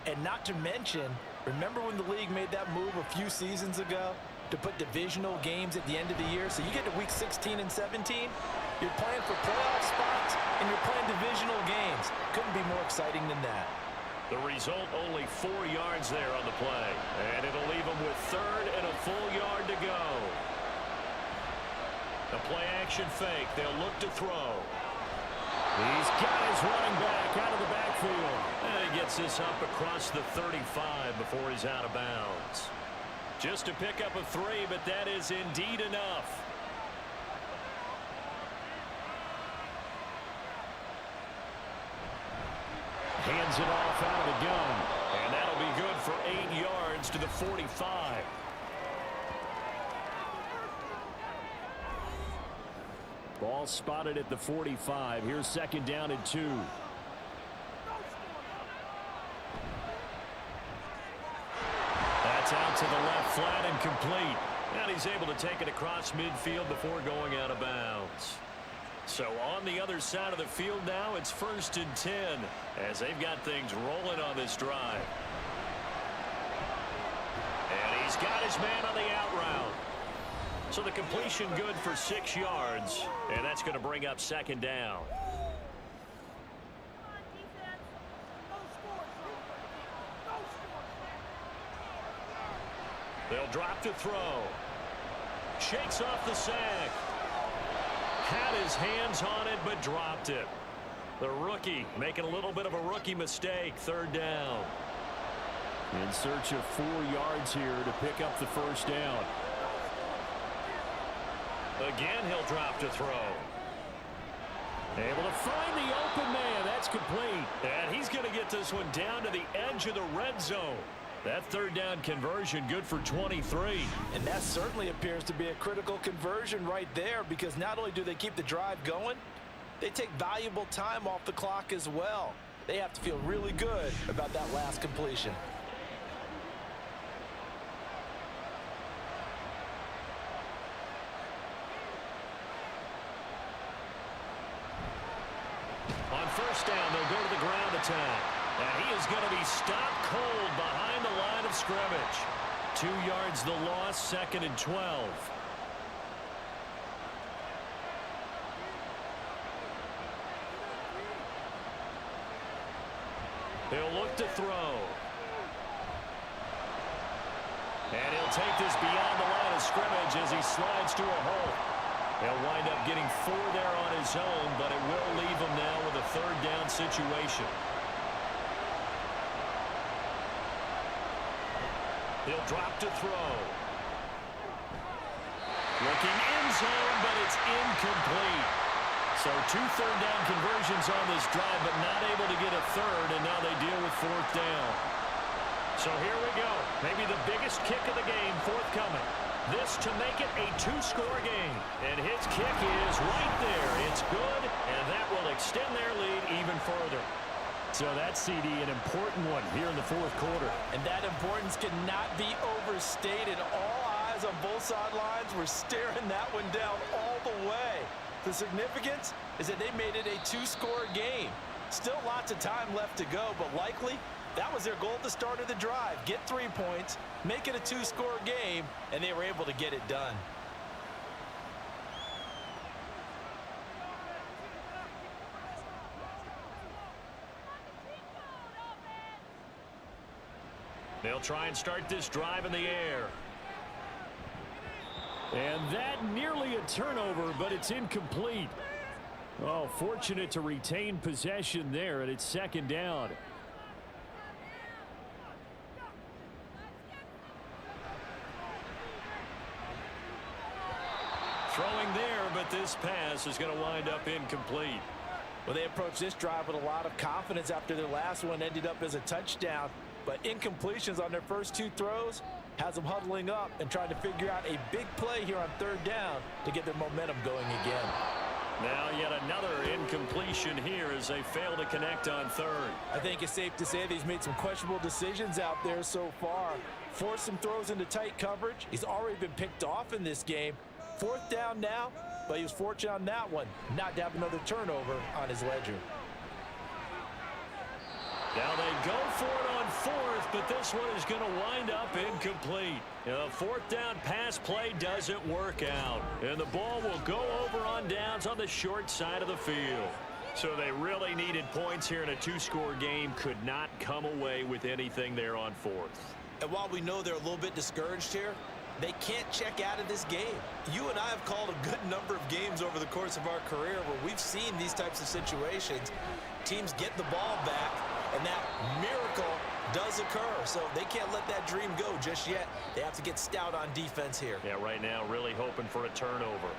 And not to mention, remember when the league made that move a few seasons ago to put divisional games at the end of the year? So you get to week 16 and 17, you're playing for playoff spots, and you're playing divisional games. Couldn't be more exciting than that. The result, only 4 yards there on the play. And it'll leave them with 3rd and a full yard to go. The play action fake. They'll look to throw. He's got his running back out of the backfield. And he gets this up across the 35 before he's out of bounds. Just to pick up a 3, but that is indeed enough. Hands it off out of the gun. And that'll be good for 8 yards to the 45. Ball spotted at the 45. Here's 2nd down and 2. That's out to the left, flat and complete. And he's able to take it across midfield before going out of bounds. So on the other side of the field now, it's 1st and 10 as they've got things rolling on this drive. And he's got his man on the out route. So the completion good for 6 yards, and that's going to bring up 2nd down. They'll drop to throw. Shakes off the sack. Had his hands on it, but dropped it. The rookie making a little bit of a rookie mistake. 3rd down. In search of 4 yards here to pick up the 1st down. Again, he'll drop to throw. Able to find the open man. That's complete. And he's going to get this one down to the edge of the red zone. That 3rd down conversion good for 23. And that certainly appears to be a critical conversion right there, because not only do they keep the drive going, they take valuable time off the clock as well. They have to feel really good about that last completion. On 1st down, they'll go to the ground attack. And he is going to be stopped cold behind the line of scrimmage. 2 yards the loss, 2nd and 12. He'll look to throw. And he'll take this beyond the line of scrimmage as he slides to a hole. He'll wind up getting 4 there on his own, but it will leave him now with a 3rd down situation. He'll drop to throw. Looking end zone, but it's incomplete. So 2 3rd down conversions on this drive, but not able to get a 3rd, and now they deal with 4th down. So here we go. Maybe the biggest kick of the game forthcoming. This to make it a 2-score game. And his kick is right there. It's good, and that will extend their lead even further. So that's, CD, an important one here in the 4th quarter. And that importance cannot be overstated. All eyes on both sidelines were staring that one down all the way. The significance is that they made it a 2-score game. Still lots of time left to go, but likely that was their goal at the start of the drive. Get 3 points, make it a 2-score game, and they were able to get it done. They'll try and start this drive in the air. And that nearly a turnover, but it's incomplete. Oh, fortunate to retain possession there, and it's second down. Throwing there, but this pass is going to wind up incomplete. Well, they approached this drive with a lot of confidence after their last one ended up as a touchdown. But incompletions on their first two throws has them huddling up and trying to figure out a big play here on third down to get their momentum going again. Now yet another incompletion here as they fail to connect on third. I think it's safe to say that he's made some questionable decisions out there so far. Forced some throws into tight coverage. He's already been picked off in this game. Fourth down now, but he was fortunate on that one not to have another turnover on his ledger. Now they go for it on fourth, but this one is going to wind up incomplete. The fourth down pass play doesn't work out, and the ball will go over on downs on the short side of the field. So they really needed points here in a two-score game, could not come away with anything there on fourth. And while we know they're a little bit discouraged here, they can't check out of this game. You and I have called a good number of games over the course of our career where we've seen these types of situations. Teams get the ball back, and that miracle does occur. So they can't let that dream go just yet. They have to get stout on defense here. Yeah, right now really hoping for a turnover.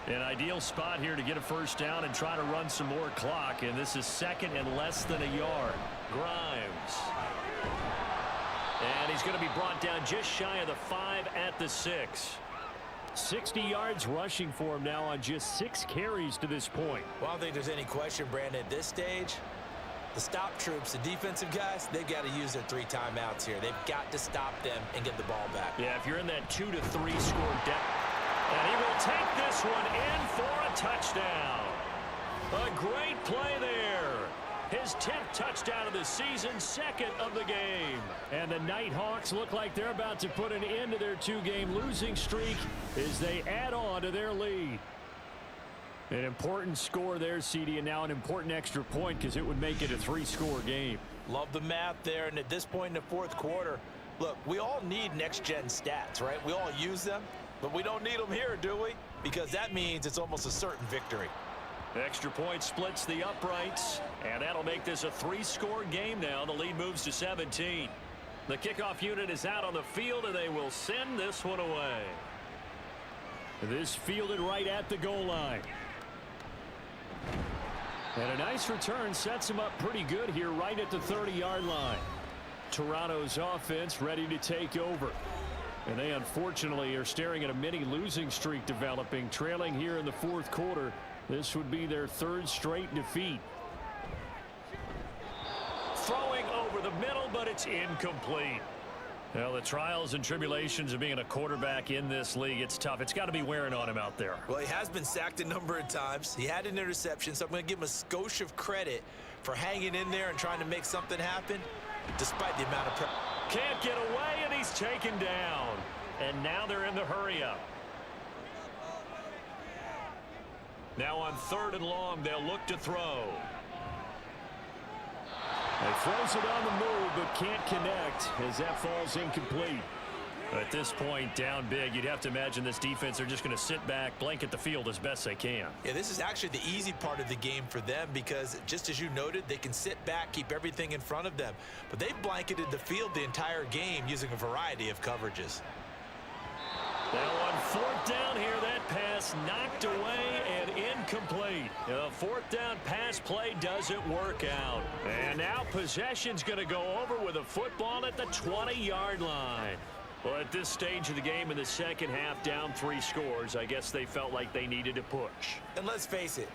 An ideal spot here to get a first down and try to run some more clock, and this is second and less than a yard. Grimes. And he's going to be brought down just shy of the 5 at the 6. 60 yards rushing for him now on just 6 carries to this point. Well, I don't think there's any question, Brandon, at this stage. The stop troops, the defensive guys, they've got to use their 3 timeouts here. They've got to stop them and get the ball back. Yeah, if you're in that 2 to 3 score depth. And he will take this one in for a touchdown. A great play there. His 10th touchdown of the season, 2nd of the game. And the Nighthawks look like they're about to put an end to their 2-game losing streak as they add on to their lead. An important score there, CD, and now an important extra point because it would make it a 3-score game. Love the math there, and at this point in the fourth quarter, look, we all need next-gen stats, right? We all use them, but we don't need them here, do we? Because that means it's almost a certain victory. Extra point splits the uprights, and that'll make this a 3-score game now. The lead moves to 17. The kickoff unit is out on the field, and they will send this one away. This fielded right at the goal line. And a nice return sets him up pretty good here right at the 30-yard line. Toronto's offense ready to take over. And they unfortunately are staring at a mini losing streak developing, trailing here in the fourth quarter. This would be their 3rd straight defeat. Throwing over the middle, but it's incomplete. Well, the trials and tribulations of being a quarterback in this league, it's tough. It's got to be wearing on him out there. Well, he has been sacked a number of times. He had an interception, so I'm going to give him a skosh of credit for hanging in there and trying to make something happen, despite the amount of pressure. Can't get away, and he's taken down. And now they're in the hurry-up. Now on 3rd and long, they'll look to throw. He throws it on the move, but can't connect as that falls incomplete. At this point, down big, you'd have to imagine this defense are just going to sit back, blanket the field as best they can. Yeah, this is actually the easy part of the game for them because, just as you noted, they can sit back, keep everything in front of them. But they've blanketed the field the entire game using a variety of coverages. Now on 4th down here, that pass knocked away and incomplete. The 4th down pass play doesn't work out. And now possession's going to go over with a football at the 20-yard line. Well, at this stage of the game in the second half, down 3 scores, I guess they felt like they needed to push. And let's face it,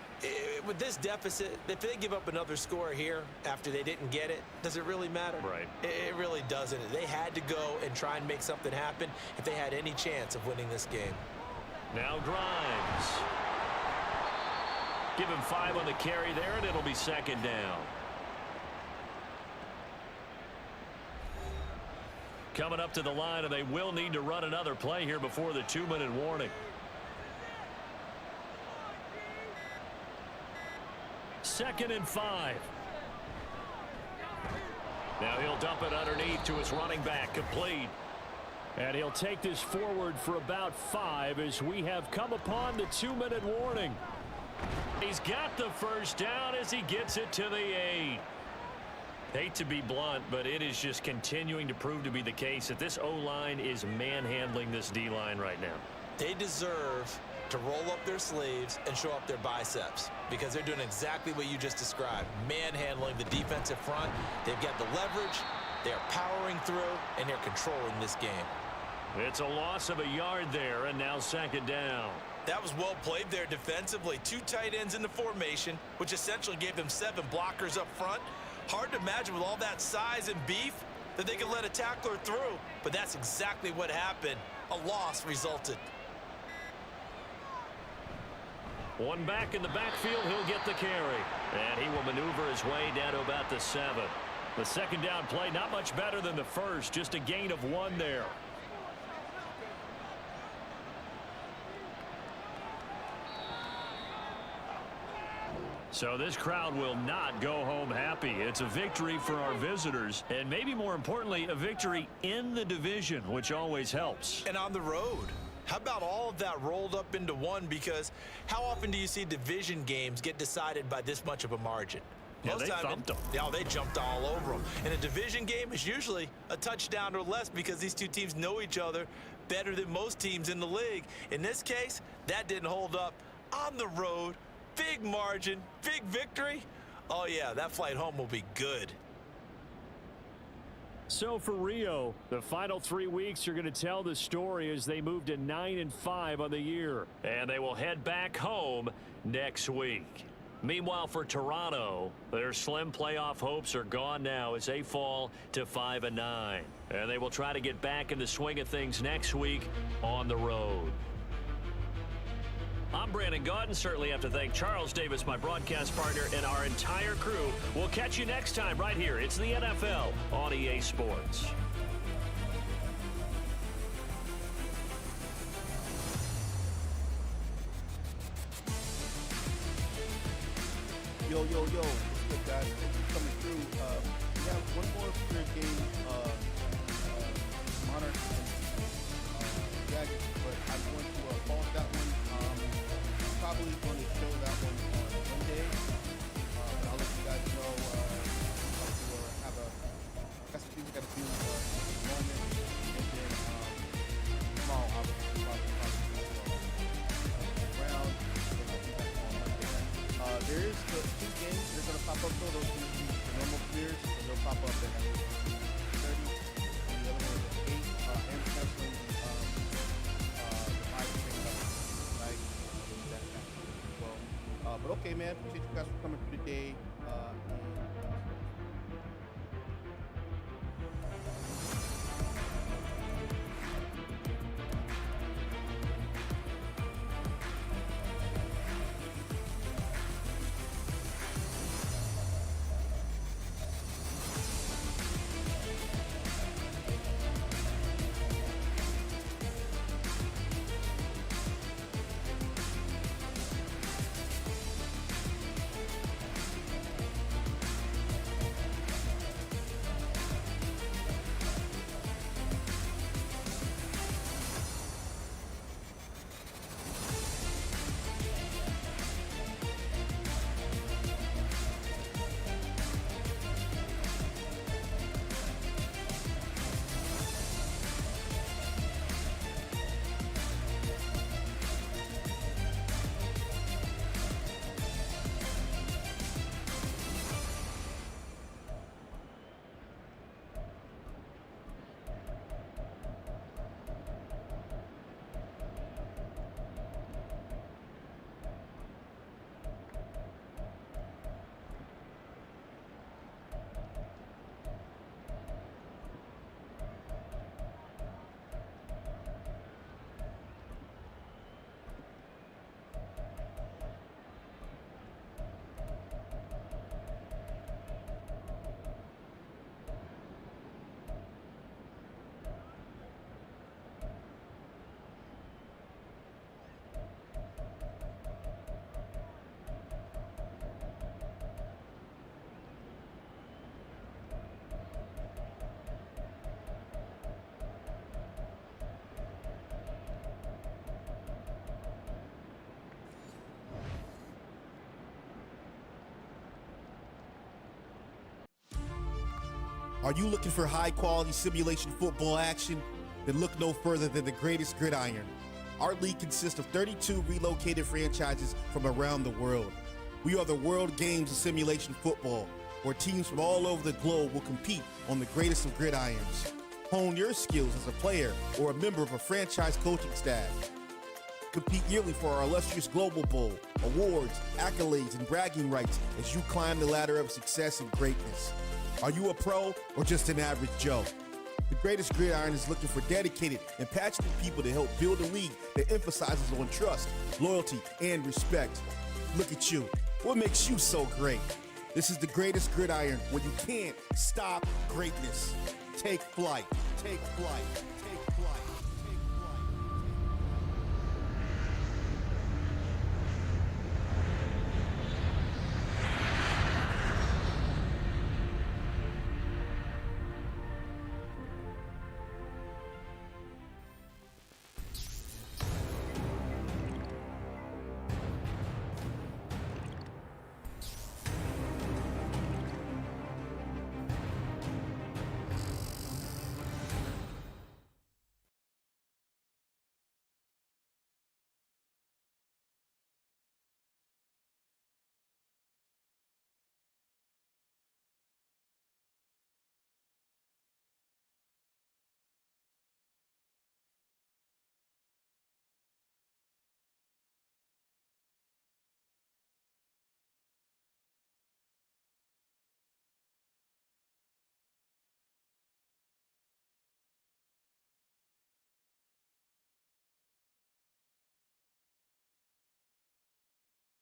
with this deficit, if they give up another score here after they didn't get it, does it really matter? Right. It really doesn't. They had to go and try and make something happen if they had any chance of winning this game. Now Grimes. Give him 5 on the carry there, and it'll be 2nd down. Coming up to the line, and they will need to run another play here before the 2-minute warning. Second and 5. Now he'll dump it underneath to his running back, complete. And he'll take this forward for about 5 as we have come upon the 2-minute warning. He's got the first down as he gets it to the 8. Hate to be blunt, but it is just continuing to prove to be the case that this O-line is manhandling this D-line right now. They deserve to roll up their sleeves and show up their biceps because they're doing exactly what you just described, manhandling the defensive front. They've got the leverage, they're powering through, and they're controlling this game. It's a loss of a yard there, and now 2nd down. That was well played there defensively. 2 tight ends in the formation, which essentially gave them 7 blockers up front. Hard to imagine with all that size and beef that they could let a tackler through, but that's exactly what happened. A loss resulted. One back in the backfield, he'll get the carry. And he will maneuver his way down to about the 7. The 2nd down play, not much better than the first, just a gain of 1 there. So this crowd will not go home happy. It's a victory for our visitors, and maybe more importantly, a victory in the division, which always helps. And on the road. How about all of that rolled up into one? Because how often do you see division games get decided by this much of a margin? Yeah, they thumped them. Yeah, they jumped all over them. And a division game is usually a touchdown or less because these two teams know each other better than most teams in the league. In this case, that didn't hold up. On the road, big margin, big victory. Oh, yeah, that flight home will be good. So for Rio, the final 3 weeks are going to tell the story as they move to 9-5 on the year. And they will head back home next week. Meanwhile, for Toronto, their slim playoff hopes are gone now as they fall to 5-9. And they will try to get back in the swing of things next week on the road. I'm Brandon Gaudin. Certainly have to thank Charles Davis, my broadcast partner, and our entire crew. We'll catch you next time right here. It's the NFL on EA Sports. Yo, what's good, guys? Thanks for coming through. We have one more Spirit game, Monarch and Jaguars, but I'm going to pause that one. Probably going to show that one on Monday. I'll let you guys know. We'll have got some things we got to do in the moment, and then tomorrow I'll probably around. There is the 2 games that are going to pop up though. Those are going to be the normal premieres, so they'll pop up at 30. And the other one is at 8. And canceling the 5 thing tonight. Well, but okay, man. Appreciate you guys for coming through today. Are you looking for high-quality simulation football action? Then look no further than the greatest gridiron. Our league consists of 32 relocated franchises from around the world. We are the World Games of Simulation Football, where teams from all over the globe will compete on the greatest of gridirons. Hone your skills as a player or a member of a franchise coaching staff. Compete yearly for our illustrious Global Bowl, awards, accolades, and bragging rights as you climb the ladder of success and greatness. Are you a pro or just an average Joe? The Greatest Gridiron is looking for dedicated and passionate people to help build a league that emphasizes on trust, loyalty, and respect. Look at you. What makes you so great? This is the Greatest Gridiron, where you can't stop greatness. Take flight. Take flight. Take